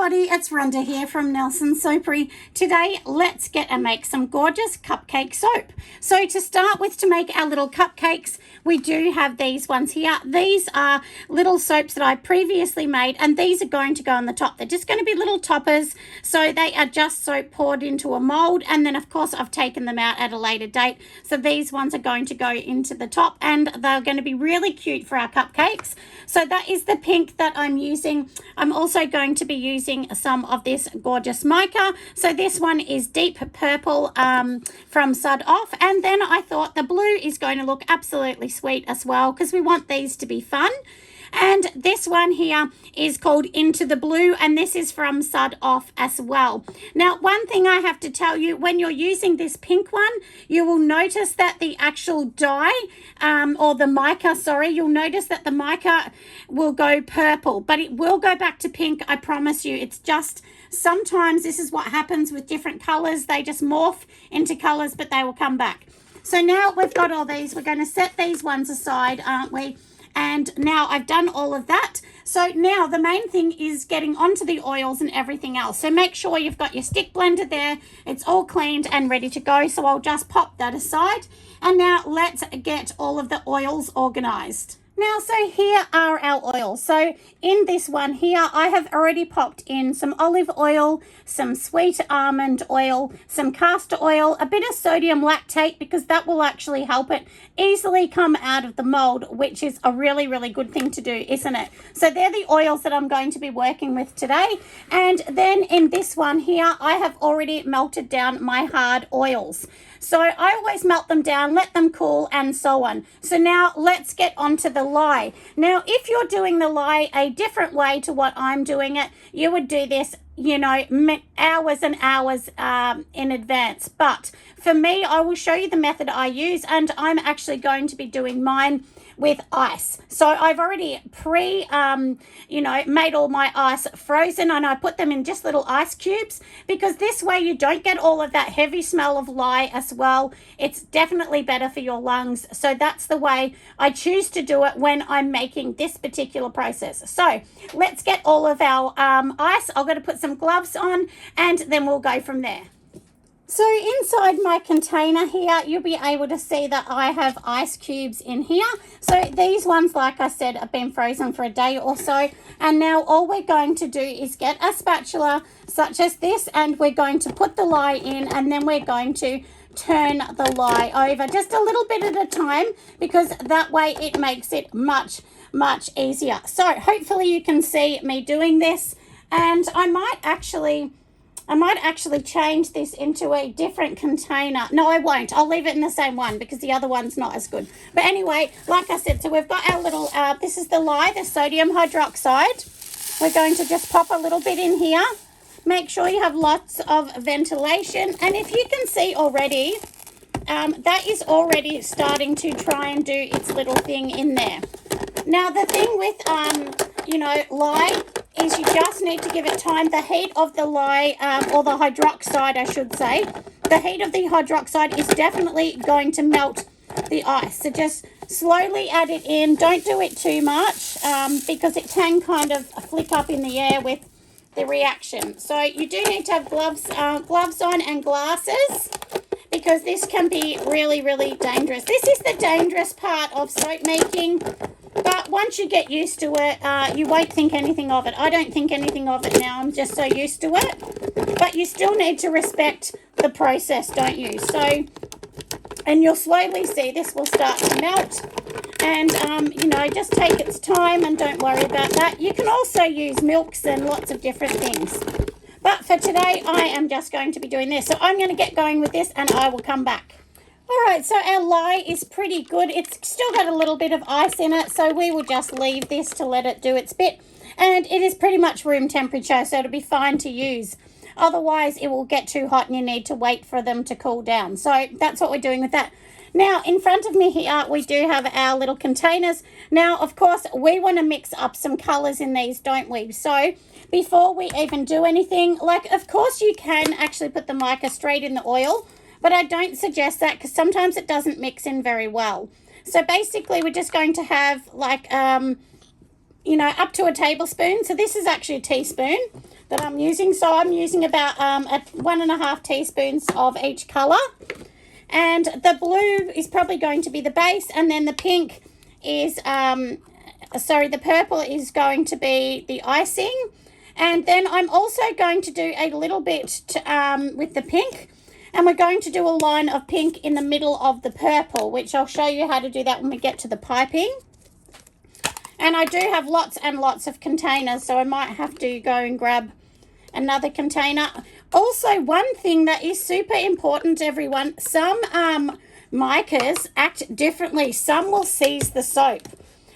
everybody, it's Rhonda here from Nelson Soapery. Today, let's get and make some gorgeous cupcake soap. So to start with, to make our little cupcakes, we do have these ones here. These are little soaps that I previously made, and these are going to go on the top. They're just going to be little toppers, so they are just soap poured into a mold, and then of course I've taken them out at a later date. So these ones are going to go into the top, and they're going to be really cute for our cupcakes. So that is the pink that I'm using. I'm also going to be using some of this gorgeous mica. So this one is deep purple from Sud Off, and then I thought the blue is going to look absolutely sweet as well, because we want these to be fun. And this one here is called Into the Blue, and this is from Sud Off as well. Now, one thing I have to tell you, when you're using this pink one, you will notice that the actual dye, or the mica, sorry, you'll notice that the mica will go purple, but it will go back to pink, I promise you. It's just, sometimes this is what happens with different colors. They just morph into colors, but they will come back. So now we've got all these, we're going to set these ones aside, aren't we? And now I've done all of that. So now the main thing is getting onto the oils and everything else. So make sure you've got your stick blender there. It's all cleaned and ready to go. So I'll just pop that aside. And now let's get all of the oils organized. Now, so here are our oils. So in this one here, I have already popped in some olive oil, some sweet almond oil, some castor oil, a bit of sodium lactate, because that will actually help it easily come out of the mold, which is a really, really good thing to do, isn't it? So they're the oils that I'm going to be working with today. And then in this one here, I have already melted down my hard oils. So I always melt them down, let them cool, and so on. So now let's get onto the lye. Now, if you're doing the lye a different way to what I'm doing it, you would do this, you know, hours and hours in advance. But for me, I will show you the method I use, and I'm actually going to be doing mine with ice. So I've already made all my ice frozen, and I put them in just little ice cubes, because this way you don't get all of that heavy smell of lye as well. It's definitely better for your lungs. So that's the way I choose to do it when I'm making this particular process. So let's get all of our ice. I'm going to put some gloves on, and then we'll go from there. So inside my container here, you'll be able to see that I have ice cubes in here. So these ones, like I said, have been frozen for a day or so. And now all we're going to do is get a spatula such as this, and we're going to put the lye in, and then we're going to turn the lye over just a little bit at a time, because that way it makes it much, much easier. So hopefully you can see me doing this, and I might actually change this into a different container. No, I won't. I'll leave it in the same one, because the other one's not as good. But anyway, like I said, so we've got our little, this is the lye, the sodium hydroxide. We're going to just pop a little bit in here. Make sure you have lots of ventilation. And if you can see already, that is already starting to try and do its little thing in there. Now, the thing with, lye is you just need to give it time. The heat of the lye, or the hydroxide, I should say, the heat of the hydroxide is definitely going to melt the ice. So just slowly add it in. Don't do it too much, because it can kind of flick up in the air with the reaction. So you do need to have gloves on and glasses, because this can be really, really dangerous. This is the dangerous part of soap making. But once you get used to it, you won't think anything of it. I don't think anything of it now. I'm just so used to it. But you still need to respect the process, don't you? So, and you'll slowly see this will start to melt. And, just take its time and don't worry about that. You can also use milks and lots of different things. But for today, I am just going to be doing this. So I'm going to get going with this, and I will come back. All right, so our lye is pretty good. It's still got a little bit of ice in it, so we will just leave this to let it do its bit. And it is pretty much room temperature, so it'll be fine to use. Otherwise, it will get too hot and you need to wait for them to cool down. So that's what we're doing with that. Now, in front of me here, we do have our little containers. Now, of course, we want to mix up some colors in these, don't we? So before we even do anything, of course, you can actually put the mica straight in the oil, but I don't suggest that, because sometimes it doesn't mix in very well. So basically, we're just going to have up to a tablespoon. So this is actually a teaspoon. that I'm using. So I'm using about 1.5 teaspoons of each colour. And the blue is probably going to be the base, and then the pink is, the purple is going to be the icing. And then I'm also going to do a little bit with the pink, and we're going to do a line of pink in the middle of the purple, which I'll show you how to do that when we get to the piping. And I do have lots and lots of containers, so I might have to go and grab another container. Also, one thing that is super important, everyone, some micas act differently. Some will seize the soap,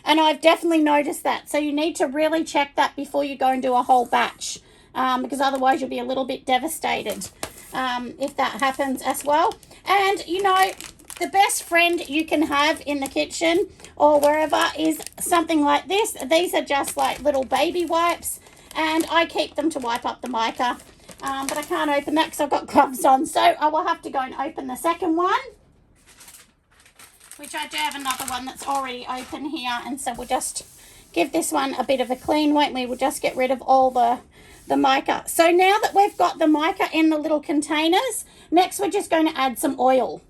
and I've definitely noticed that. So you need to really check that before you go and do a whole batch, because otherwise you'll be a little bit devastated if that happens as well. And, you know, the best friend you can have in the kitchen or wherever is something like this. These are just like little baby wipes, and I keep them to wipe up the mica. But I can't open that because I've got gloves on. So I will have to go and open the second one, which I do have another one that's already open here. And so we'll just give this one a bit of a clean, won't we? We'll just get rid of all the mica. So now that we've got the mica in the little containers, next we're just going to add some oil.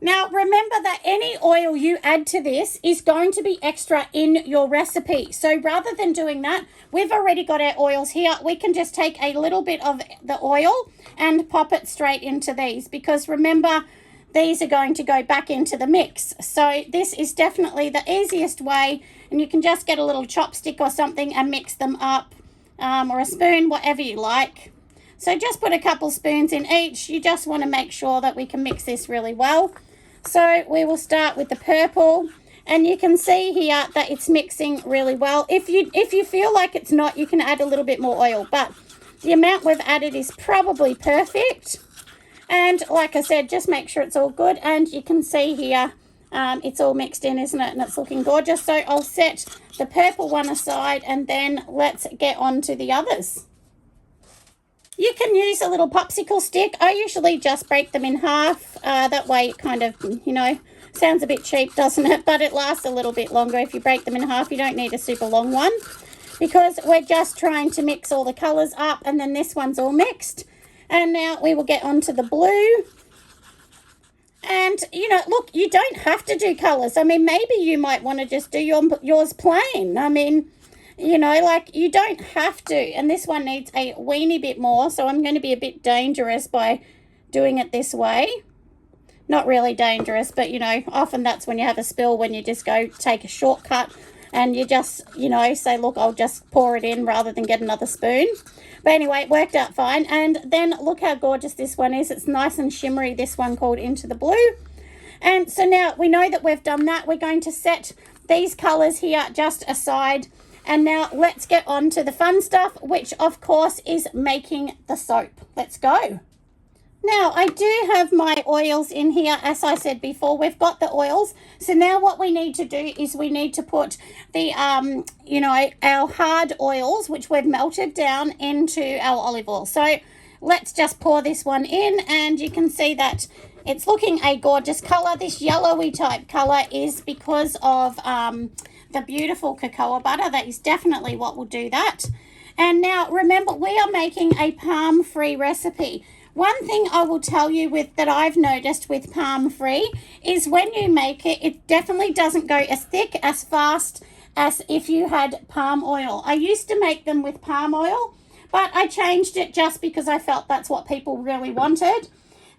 Now, remember that any oil you add to this is going to be extra in your recipe. So rather than doing that, we've already got our oils here. We can just take a little bit of the oil and pop it straight into these, because remember, these are going to go back into the mix. So this is definitely the easiest way, and you can just get a little chopstick or something and mix them up, or a spoon, whatever you like. So just put a couple spoons in each. You just want to make sure that we can mix this really well. So we will start with the purple, and you can see here that it's mixing really well. If you feel like it's not, you can add a little bit more oil, but the amount we've added is probably perfect. And like I said, just make sure it's all good, and you can see here it's all mixed in, isn't it? And it's looking gorgeous. So I'll set the purple one aside, and then let's get on to the others. You can use a little popsicle stick. I usually just break them in half. That way it kind of, you know, sounds a bit cheap, doesn't it? But it lasts a little bit longer if you break them in half. You don't need a super long one, because we're just trying to mix all the colours up, and then this one's all mixed. And now we will get on to the blue. And, you know, look, you don't have to do colours. I mean, maybe you might want to just do yours plain. I mean, you know, like, you don't have to. And this one needs a weeny bit more, so I'm going to be a bit dangerous by doing it this way. Not really dangerous, but, you know, often that's when you have a spill, when you just go take a shortcut and you just, you know, say, look, I'll just pour it in rather than get another spoon. But anyway, it worked out fine. And then look how gorgeous this one is. It's nice and shimmery, this one called Into the Blue. And so now we know that we've done that. We're going to set these colours here just aside. And now let's get on to the fun stuff, which of course is making the soap. Let's go. Now, I do have my oils in here. As I said before, we've got the oils. So now what we need to do is we need to put the, you know, our hard oils, which we've melted down, into our olive oil. So let's just pour this one in, and you can see that it's looking a gorgeous colour. This yellowy type colour is because of the beautiful cocoa butter. That is definitely what will do that. And now remember, we are making a palm-free recipe. One thing I will tell you that I've noticed with palm-free is when you make it, it definitely doesn't go as thick, as fast as if you had palm oil. I used to make them with palm oil, but I changed it just because I felt that's what people really wanted.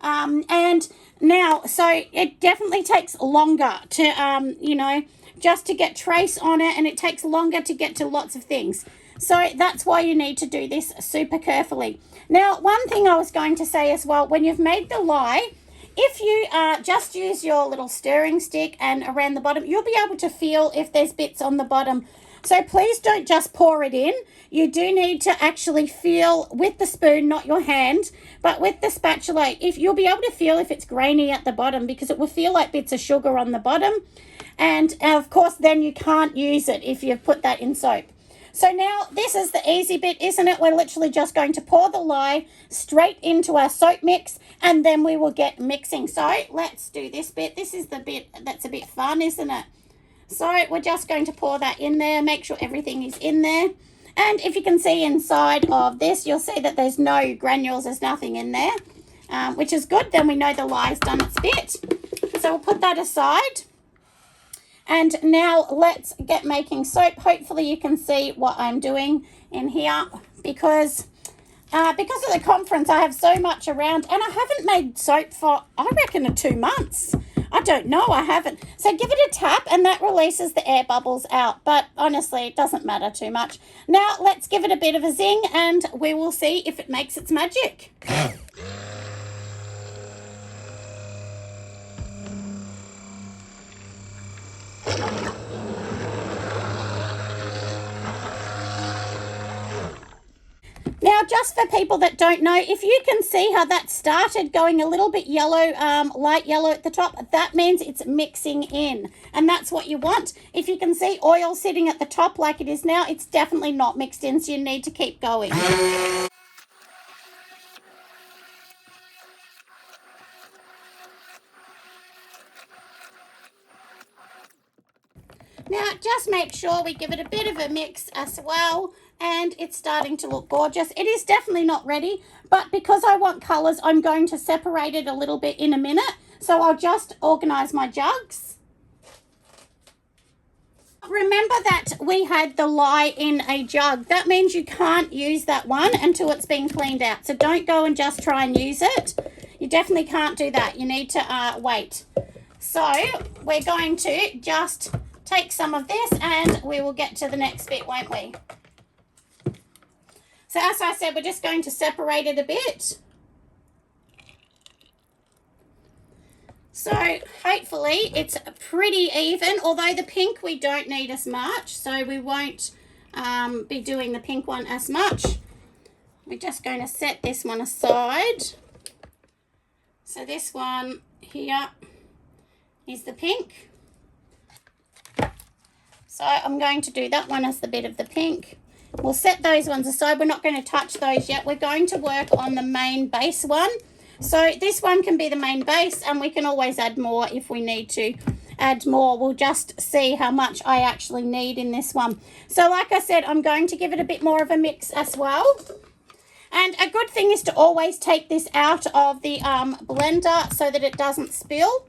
And now, so it definitely takes longer to, you know, just to get trace on it, and it takes longer to get to lots of things. So that's why you need to do this super carefully. Now, one thing I was going to say as well, when you've made the lye, if you just use your little stirring stick and around the bottom, you'll be able to feel if there's bits on the bottom. So please don't just pour it in. You do need to actually feel with the spoon, not your hand, but with the spatula. If you'll be able to feel if it's grainy at the bottom, because it will feel like bits of sugar on the bottom. And of course, then you can't use it if you've put that in soap. So now this is the easy bit, isn't it? We're literally just going to pour the lye straight into our soap mix, and then we will get mixing. So let's do this bit. This is the bit that's a bit fun, isn't it? So we're just going to pour that in there, make sure everything is in there. And if you can see inside of this, you'll see that there's no granules, there's nothing in there, which is good. Then we know the lie's done its bit. So we'll put that aside. And now let's get making soap. Hopefully you can see what I'm doing in here because of the conference, I have so much around, and I haven't made soap for, I reckon, 2 months. I don't know, I haven't. So give it a tap and that releases the air bubbles out. But honestly, it doesn't matter too much. Now let's give it a bit of a zing and we will see if it makes its magic. Now, just for people that don't know, if you can see how that started going a little bit yellow, light yellow at the top, that means it's mixing in. And that's what you want. If you can see oil sitting at the top like it is now, it's definitely not mixed in, so you need to keep going. Now, just make sure we give it a bit of a mix as well. And it's starting to look gorgeous. It is definitely not ready, but because I want colours, I'm going to separate it a little bit in a minute. So I'll just organise my jugs. Remember that we had the lye in a jug. That means you can't use that one until it's been cleaned out. So don't go and just try and use it. You definitely can't do that. You need to wait. So we're going to just take some of this and we will get to the next bit, won't we? So as I said, we're just going to separate it a bit. So hopefully it's pretty even, although the pink we don't need as much, so we won't be doing the pink one as much. We're just going to set this one aside. So this one here is the pink. So I'm going to do that one as the bit of the pink. We'll set those ones aside. We're not going to touch those yet. We're going to work on the main base one. So this one can be the main base and we can always add more if we need to add more. We'll just see how much I actually need in this one. So like I said, I'm going to give it a bit more of a mix as well. And a good thing is to always take this out of the blender so that it doesn't spill.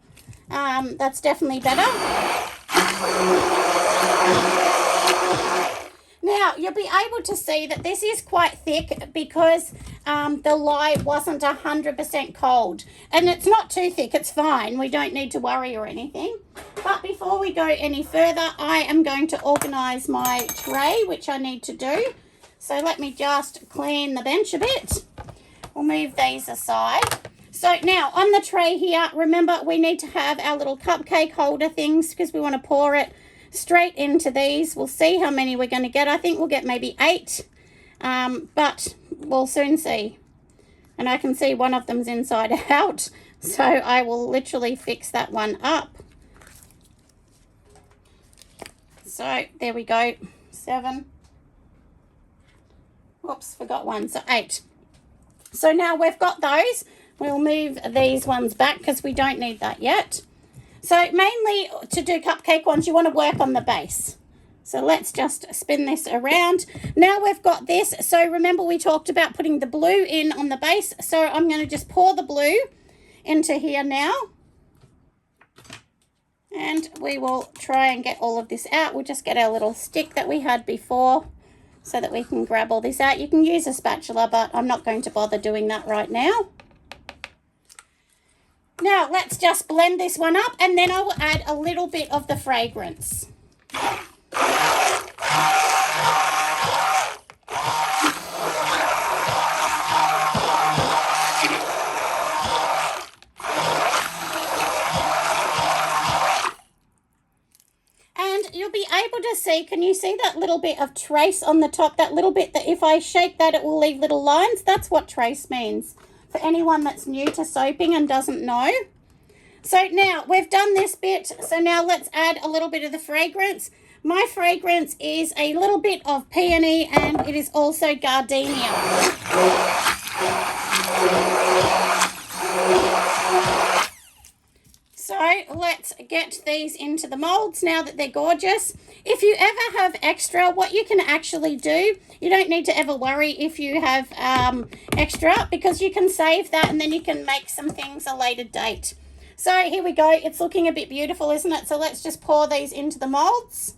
That's definitely better. Now, you'll be able to see that this is quite thick because the lye wasn't 100% cold. And it's not too thick, it's fine. We don't need to worry or anything. But before we go any further, I am going to organise my tray, which I need to do. So let me just clean the bench a bit. We'll move these aside. So now on the tray here, remember we need to have our little cupcake holder things because we want to pour it straight into these. We'll see how many we're going to get. I think we'll get maybe 8, but we'll soon see. And I can see one of them's inside out, so I will literally fix that one up. So there we go, 7. Whoops, forgot one, so 8. So now we've got those. We'll move these ones back because we don't need that yet. So mainly to do cupcake ones, you want to work on the base. So let's just spin this around. Now we've got this. So remember we talked about putting the blue in on the base. So I'm going to just pour the blue into here now. And we will try and get all of this out. We'll just get our little stick that we had before so that we can grab all this out. You can use a spatula, but I'm not going to bother doing that right now. Now, let's just blend this one up and then I will add a little bit of the fragrance. And you'll be able to see, can you see that little bit of trace on the top? That little bit that if I shake that, it will leave little lines. That's what trace means. For anyone that's new to soaping and doesn't know. So now we've done this bit. So now let's add a little bit of the fragrance. My fragrance is a little bit of peony and it is also gardenia. So let's get these into the moulds now that they're gorgeous. if you ever have extra, what you can actually do, you don't need to ever worry if you have extra, because you can save that and then you can make some things a later date. So here we go. It's looking a bit beautiful, isn't it? So let's just pour these into the molds.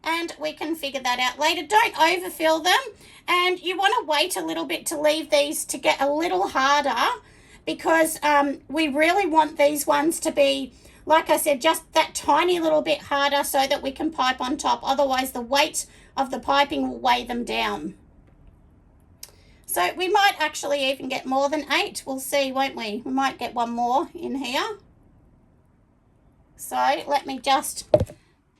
And we can figure that out later. Don't overfill them. And you want to wait a little bit to leave these to get a little harder, because we really want these ones to be, like I said, just that tiny little bit harder so that we can pipe on top. Otherwise, the weight of the piping will weigh them down. So we might actually even get more than 8. We'll see, won't we? We might get one more in here. So let me just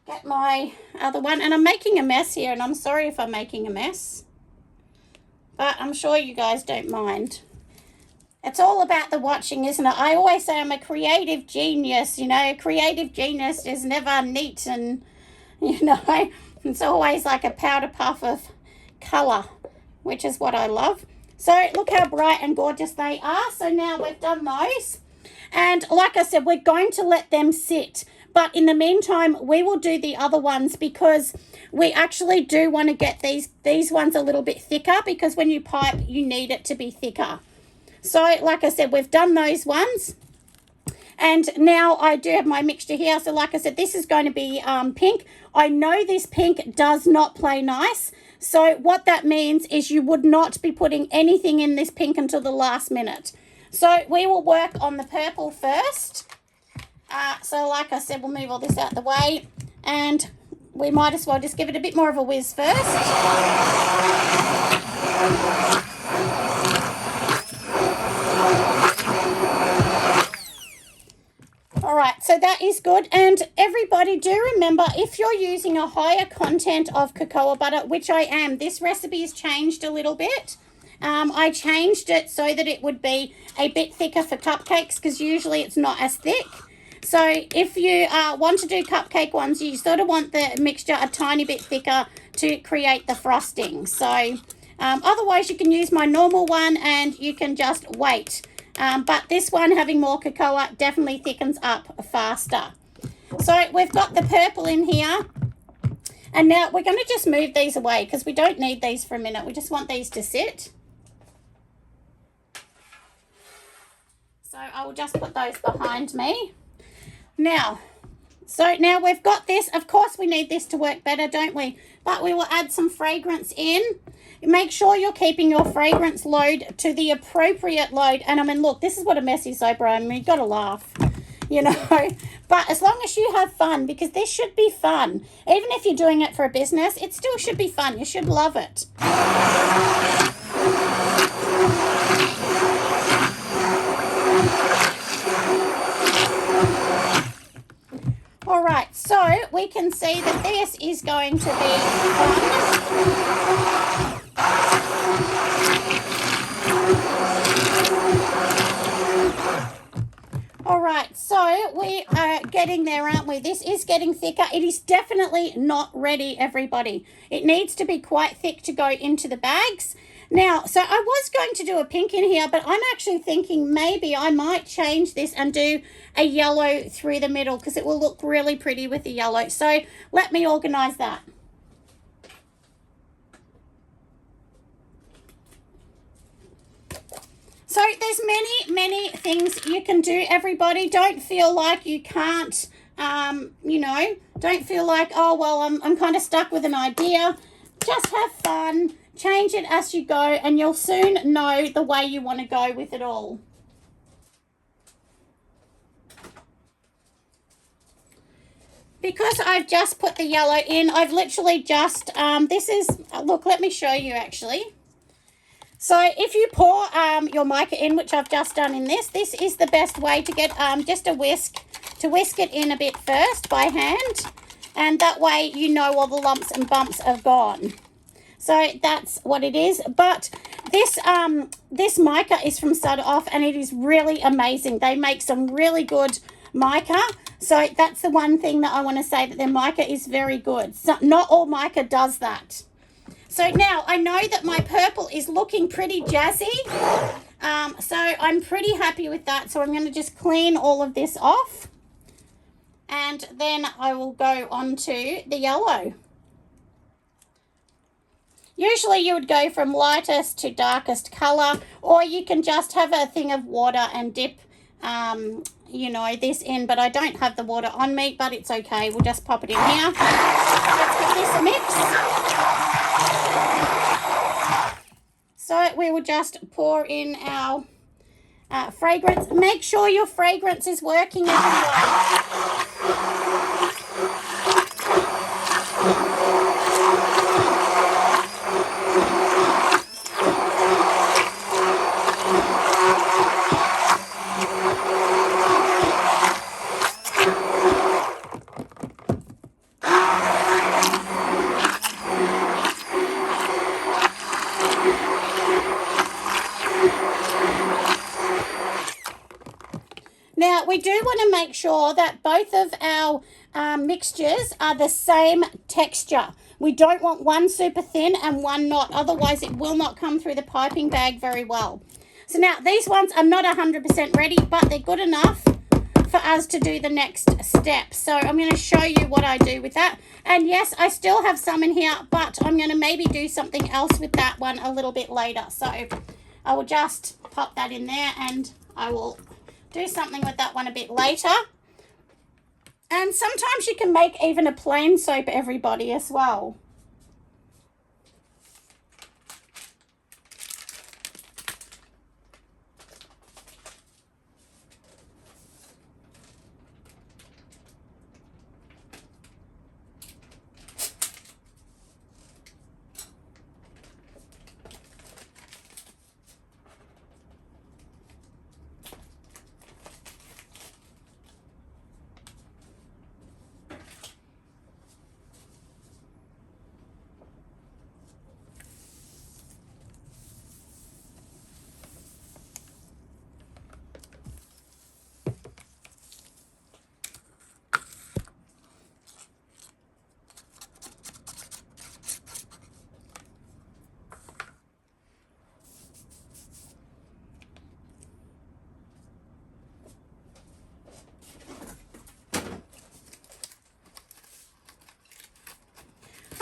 get my other one. And I'm making a mess here, and I'm sorry if I'm making a mess, but I'm sure you guys don't mind. It's all about the watching, isn't it? I always say I'm a creative genius. You know, creative genius is never neat, and, you know, it's always like a powder puff of colour, which is what I love. So look how bright and gorgeous they are. So now we've done those. And like I said, we're going to let them sit. But in the meantime, we will do the other ones, because we actually do want to get these ones a little bit thicker, because when you pipe, you need it to be thicker. So like I said, we've done those ones. And now I do have my mixture here. So like I said, this is going to be pink. I know this pink does not play nice. So what that means is you would not be putting anything in this pink until the last minute. So we will work on the purple first. So like I said, we'll move all this out the way. And we might as well just give it a bit more of a whiz first. All right, so that is good. And everybody, do remember, if you're using a higher content of cocoa butter, which I am, this recipe has changed a little bit. I changed it so that it would be a bit thicker for cupcakes, because usually it's not as thick. So if you want to do cupcake ones, you sort of want the mixture a tiny bit thicker to create the frosting. So otherwise you can use my normal one and you can just wait. But this one, having more cocoa, definitely thickens up faster. So we've got the purple in here. And now we're going to just move these away, because we don't need these for a minute. We just want these to sit. So I will just put those behind me. Now we've got this. Of course we need this to work better, don't we? But we will add some fragrance in. Make sure you're keeping your fragrance load to the appropriate load. And I mean, look, this is what a mess is, so Brian. I mean, you've got to laugh, you know. But as long as you have fun, because this should be fun. Even if you're doing it for a business, it still should be fun. You should love it. All right, so we can see that this is going to be fun. All right, so we are getting there, aren't we? This is getting thicker. It is definitely not ready, everybody. It needs to be quite thick to go into the bags. Now, so I was going to do a pink in here, but I'm actually thinking maybe I might change this and do a yellow through the middle, because it will look really pretty with the yellow. So let me organize that. So there's many things you can do, everybody. Don't feel like you can't, you know, don't feel like, oh, well, I'm kind of stuck with an idea. Just have fun. Change it as you go, and you'll soon know the way you want to go with it all. Because I've just put the yellow in, I've literally just, look, let me show you actually. So if you pour your mica in, which I've just done in this is the best way to get just a whisk, to whisk it in a bit first by hand. And that way you know all the lumps and bumps are gone. So that's what it is. But this mica is from Sud Off, and it is really amazing. They make some really good mica. So that's the one thing that I want to say, that their mica is very good. So not all mica does that. So now I know that my purple is looking pretty jazzy. So I'm pretty happy with that. So I'm going to just clean all of this off. And then I will go on to the yellow. Usually you would go from lightest to darkest colour, or you can just have a thing of water and dip, you know, this in. But I don't have the water on me, but it's okay. We'll just pop it in here. Let's get this mixed. So we will just pour in our fragrance. Make sure your fragrance is working, everyone. Now, we do want to make sure that both of our mixtures are the same texture. We don't want one super thin and one not, otherwise it will not come through the piping bag very well. So now these ones are not 100% ready, but they're good enough for us to do the next step. So I'm going to show you what I do with that. And yes, I still have some in here, but I'm going to maybe do something else with that one a little bit later. So I will just pop that in there, and I will do something with that one a bit later. And sometimes you can make even a plain soap, everybody, as well.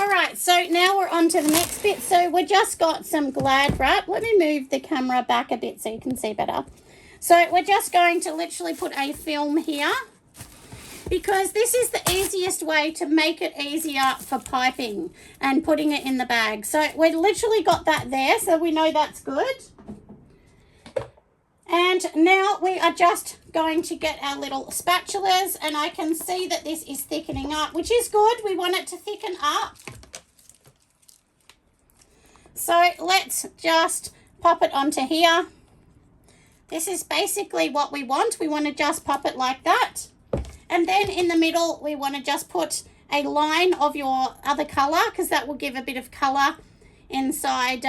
Alright, so now we're on to the next bit. So we just got some Glad wrap. Let me move the camera back a bit so you can see better. So we're just going to literally put a film here, because this is the easiest way to make it easier for piping and putting it in the bag. So we literally got that there, so we know that's good. And now we are just going to get our little spatulas, and I can see that this is thickening up, which is good. We want it to thicken up. So let's just pop it onto here. This is basically what we want. We want to just pop it like that. And then in the middle, we want to just put a line of your other colour, because that will give a bit of colour inside,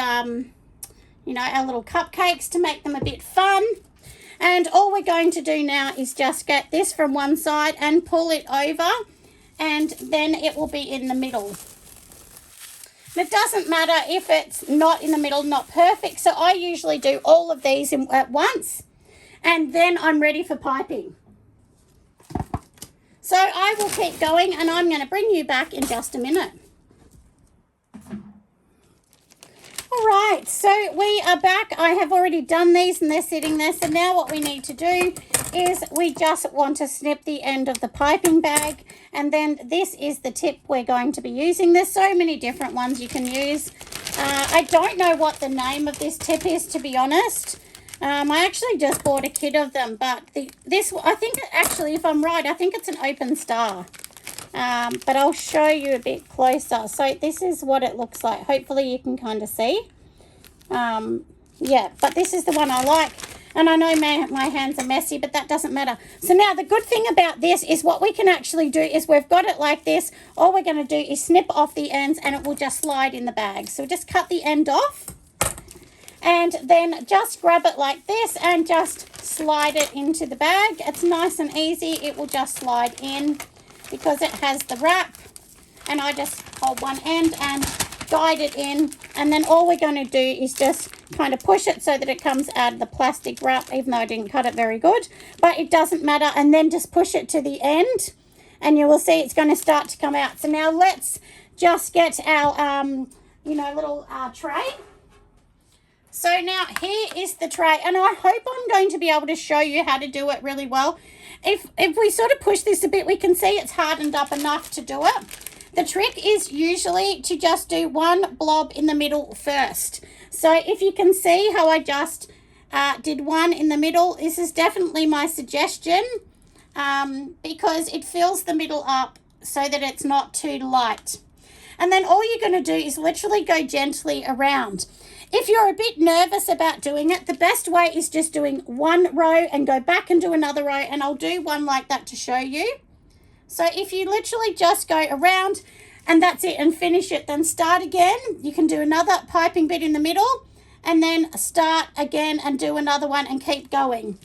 you know, our little cupcakes to make them a bit fun. And all we're going to do now is just get this from one side and pull it over, and then it will be in the middle. And it doesn't matter if it's not in the middle, not perfect. So I usually do all of these at once, and then I'm ready for piping. So I will keep going, and I'm going to bring you back in just a minute. All right, so we are back. I have already done these and they're sitting there. So now what we need to do is we just want to snip the end of the piping bag, and then this is the tip we're going to be using. There's so many different ones you can use. I don't know what the name of this tip is, to be honest. I actually just bought a kit of them, but this, I think actually, if I'm right, I think it's an open star. But I'll show you a bit closer. So this is what it looks like. Hopefully you can kind of see. Yeah, but this is the one I like. And I know my hands are messy, but that doesn't matter. So now the good thing about this is what we can actually do is we've got it like this. All we're going to do is snip off the ends, and it will just slide in the bag. So just cut the end off, and then just grab it like this and just slide it into the bag. It's nice and easy. It will just slide in because it has the wrap, and I just hold one end and guide it in, and then all we're going to do is just kind of push it so that it comes out of the plastic wrap, even though I didn't cut it very good, but it doesn't matter. And then just push it to the end, and you will see it's going to start to come out. So now let's just get our, little tray. So now here is the tray, and I hope I'm going to be able to show you how to do it really well. If we sort of push this a bit, we can see it's hardened up enough to do it. The trick is usually to just do one blob in the middle first. So if you can see how I just did one in the middle, this is definitely my suggestion, because it fills the middle up so that it's not too light. And then all you're going to do is literally go gently around. If you're a bit nervous about doing it, the best way is just doing one row and go back and do another row, and I'll do one like that to show you. So if you literally just go around and that's it and finish it, then start again. You can do another piping bit in the middle and then start again and do another one and keep going.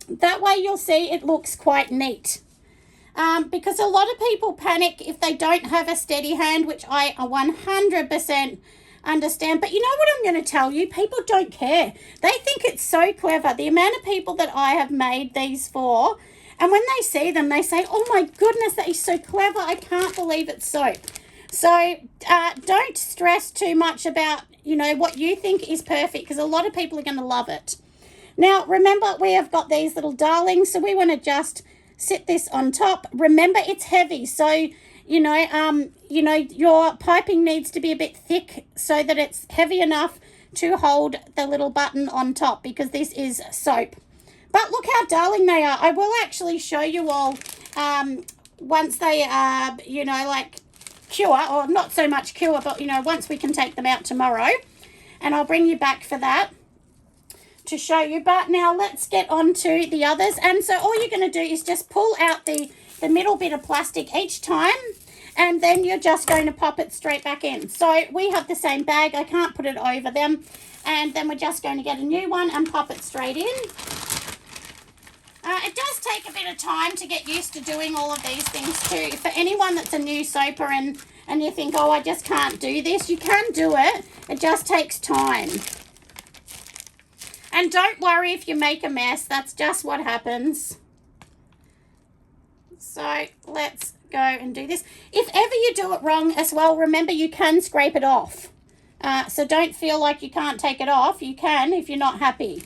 That way you'll see it looks quite neat. Because a lot of people panic if they don't have a steady hand, which I 100% understand. But you know what I'm going to tell you? People don't care. They think it's so clever. The amount of people that I have made these for, and when they see them, they say, oh my goodness, that is so clever. I can't believe it's soap. So don't stress too much about, what you think is perfect, because a lot of people are going to love it. Now, remember, we have got these little darlings, so we want to just sit this on top. Remember, it's heavy, so your piping needs to be a bit thick so that it's heavy enough to hold the little button on top, because this is soap. But look how darling they are. I will actually show you all once they are, cure, or not so much cure, but, once we can take them out tomorrow. And I'll bring you back for that to show you. But now let's get on to the others. And so all you're going to do is just pull out the middle bit of plastic each time, and then you're just going to pop it straight back in. So we have the same bag. I can't put it over them. And then we're just going to get a new one and pop it straight in. It does take a bit of time to get used to doing all of these things too. For anyone that's a new soaper and you think, oh, I just can't do this, you can do it. It just takes time. And don't worry if you make a mess. That's just what happens. So let's go and do this. If ever you do it wrong as well, remember you can scrape it off. So don't feel like you can't take it off. You can if you're not happy.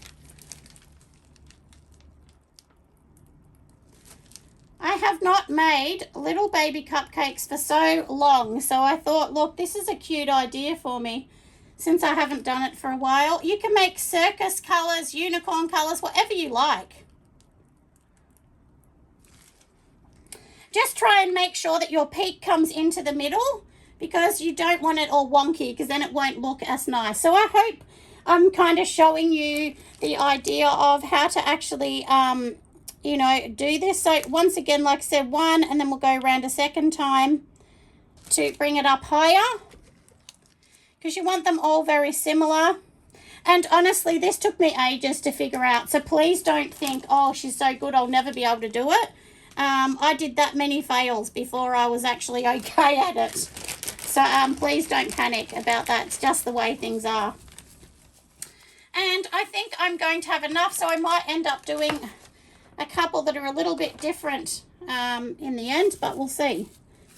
I have not made little baby cupcakes for so long, so I thought, look, this is a cute idea for me since I haven't done it for a while. You can make circus colours, unicorn colours, whatever you like. Just try and make sure that your peak comes into the middle, because you don't want it all wonky, because then it won't look as nice. So I hope I'm kind of showing you the idea of how to actually do this. So once again, like I said, one, and then we'll go around a second time to bring it up higher, because you want them all very similar. And honestly, this took me ages to figure out. So please don't think, oh, she's so good, I'll never be able to do it. I did that many fails before I was actually okay at it. So please don't panic about that. It's just the way things are. And I think I'm going to have enough, so I might end up doing a couple that are a little bit different in the end, but we'll see.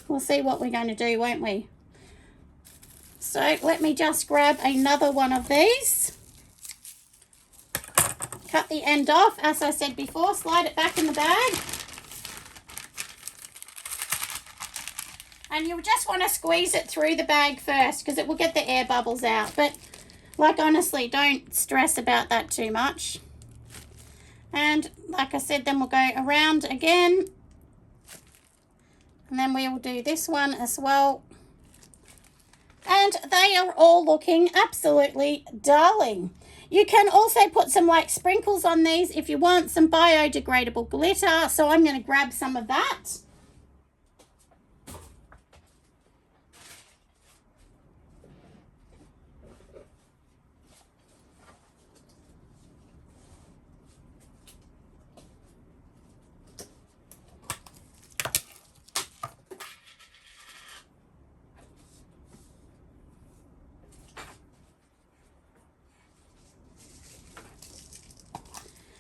We'll see what we're going to do, won't we? So let me just grab another one of these. Cut the end off, as I said before, slide it back in the bag. And you'll just want to squeeze it through the bag first, because it will get the air bubbles out. But, like, honestly, don't stress about that too much. And like I said, then we'll go around again. And then we will do this one as well. And they are all looking absolutely darling. You can also put some like sprinkles on these if you want, some biodegradable glitter. So I'm going to grab some of that.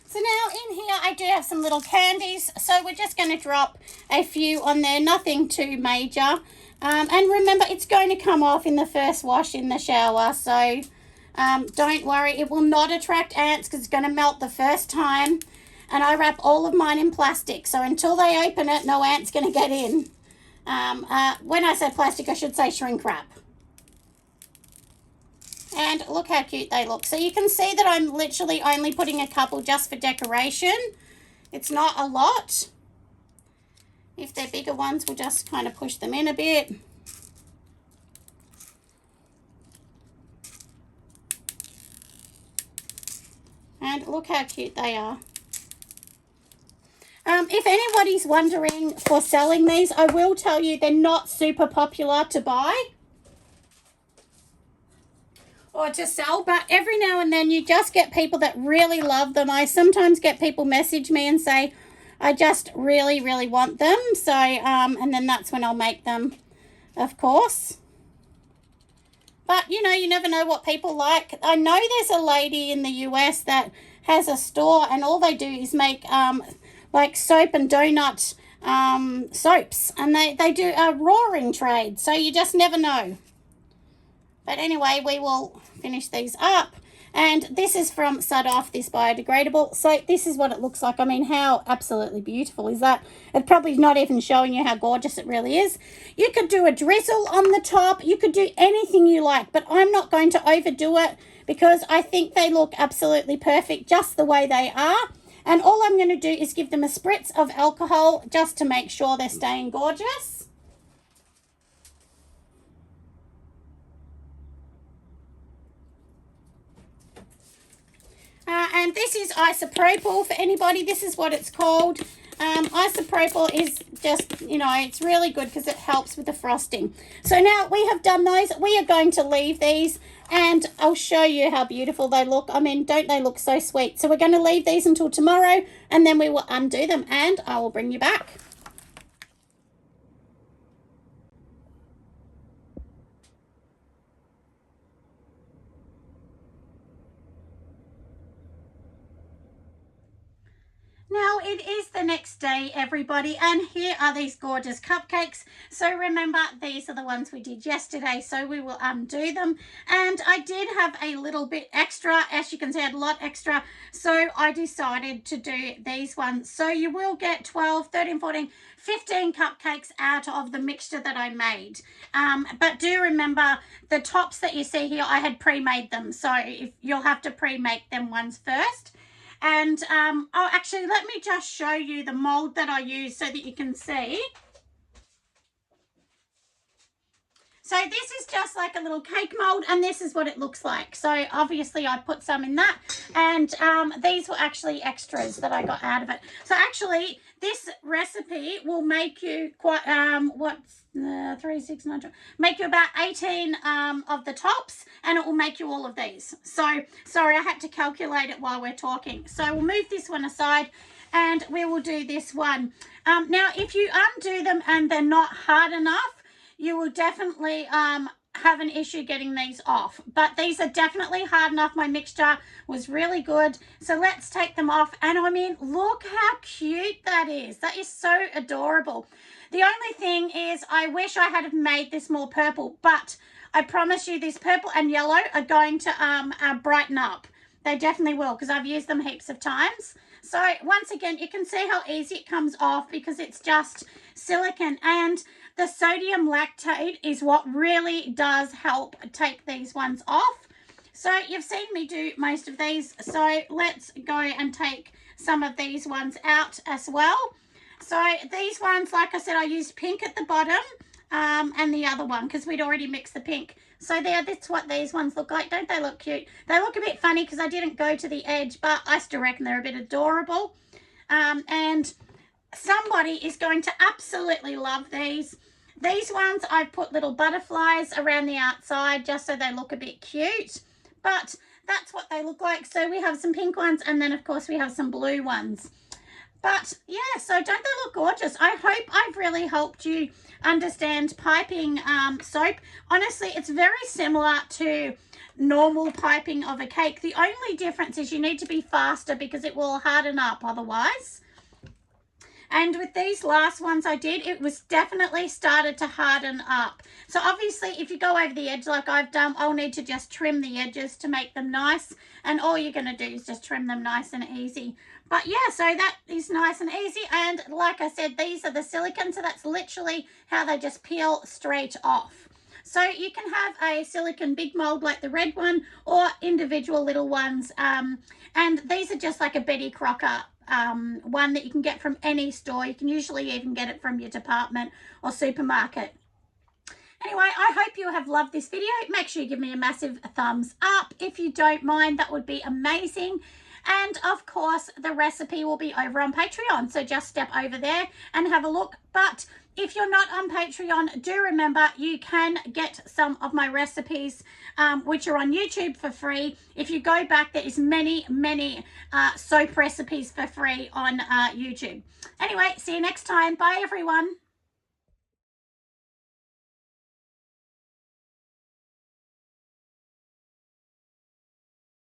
So now in here I do have some little candies, so we're just going to drop a few on there, nothing too major. And remember, it's going to come off in the first wash in the shower, so don't worry. It will not attract ants because it's going to melt the first time. And I wrap all of mine in plastic, so until they open it, no ant's going to get in. When I say plastic, I should say shrink wrap. And look how cute they look. So you can see that I'm literally only putting a couple just for decoration. It's not a lot. If they're bigger ones, we'll just kind of push them in a bit. And look how cute they are. If anybody's wondering for selling these, I will tell you they're not super popular to buy or to sell, but every now and then you just get people that really love them. I sometimes get people message me and say, I just really, really want them. So, and then that's when I'll make them, of course. But, you know, you never know what people like. I know there's a lady in the US that has a store and all they do is make like soap and donut soaps. And they do a roaring trade. So you just never know. But anyway, we will finish these up. And this is from Sudoff, this biodegradable. So this is what it looks like. I mean, how absolutely beautiful is that? It's probably not even showing you how gorgeous it really is. You could do a drizzle on the top. You could do anything you like, but I'm not going to overdo it because I think they look absolutely perfect just the way they are. And all I'm going to do is give them a spritz of alcohol just to make sure they're staying gorgeous. And this is isopropyl for anybody. This is what it's called. Isopropyl is just, you know, it's really good because it helps with the frosting. So now we have done those. We are going to leave these and I'll show you how beautiful they look. I mean, don't they look so sweet? So we're going to leave these until tomorrow and then we will undo them and I will bring you back. Now it is the next day, everybody, and here are these gorgeous cupcakes. So remember, these are the ones we did yesterday, so we will undo them. And I did have a little bit extra. As you can see, I had a lot extra, so I decided to do these ones. So you will get 12, 13, 14, 15 cupcakes out of the mixture that I made. But do remember, the tops that you see here, I had pre-made them, so if you'll have to pre-make them ones first. And, oh, actually, let me just show you the mold that I use so that you can see. So this is just like a little cake mold, and this is what it looks like. So obviously I put some in that, and these were actually extras that I got out of it. So actually, this recipe will make you quite, 3, 6, 9, 12, make you about 18 of the tops, and it will make you all of these. So, sorry, I had to calculate it while we're talking. So we'll move this one aside, and we will do this one. Now, if you undo them and they're not hard enough, you will definitely have an issue getting these off. But these are definitely hard enough. My mixture was really good. So let's take them off. And I mean, look how cute that is. That is so adorable. The only thing is I wish I had made this more purple, but I promise you this purple and yellow are going to brighten up. They definitely will because I've used them heaps of times. So once again, you can see how easy it comes off because it's just silicone, and the sodium lactate is what really does help take these ones off. So you've seen me do most of these. So let's go and take some of these ones out as well. So these ones, like I said, I used pink at the bottom and the other one because we'd already mixed the pink. So there, that's what these ones look like. Don't they look cute? They look a bit funny because I didn't go to the edge, but I still reckon they're a bit adorable. And somebody is going to absolutely love these. These ones, I've put little butterflies around the outside just so they look a bit cute. But that's what they look like. So we have some pink ones, and then, of course, we have some blue ones. But, yeah, so don't they look gorgeous? I hope I've really helped you understand piping soap. Honestly, it's very similar to normal piping of a cake. The only difference is you need to be faster because it will harden up otherwise. And with these last ones I did, it was definitely started to harden up. So obviously if you go over the edge like I've done, I'll need to just trim the edges to make them nice. And all you're going to do is just trim them nice and easy. But yeah, so that is nice and easy. And like I said, these are the silicone. So that's literally how they just peel straight off. So you can have a silicone big mold like the red one or individual little ones. And these are just like a Betty Crocker one that you can get from any store. You can usually even get it from your department or supermarket. Anyway, I hope you have loved this video. Make sure you give me a massive thumbs up. If you don't mind, that would be amazing. And of course, the recipe will be over on Patreon. So just step over there and have a look. But if you're not on Patreon, do remember you can get some of my recipes, which are on YouTube for free. If you go back, there is many soap recipes for free on YouTube. Anyway, see you next time. Bye, everyone.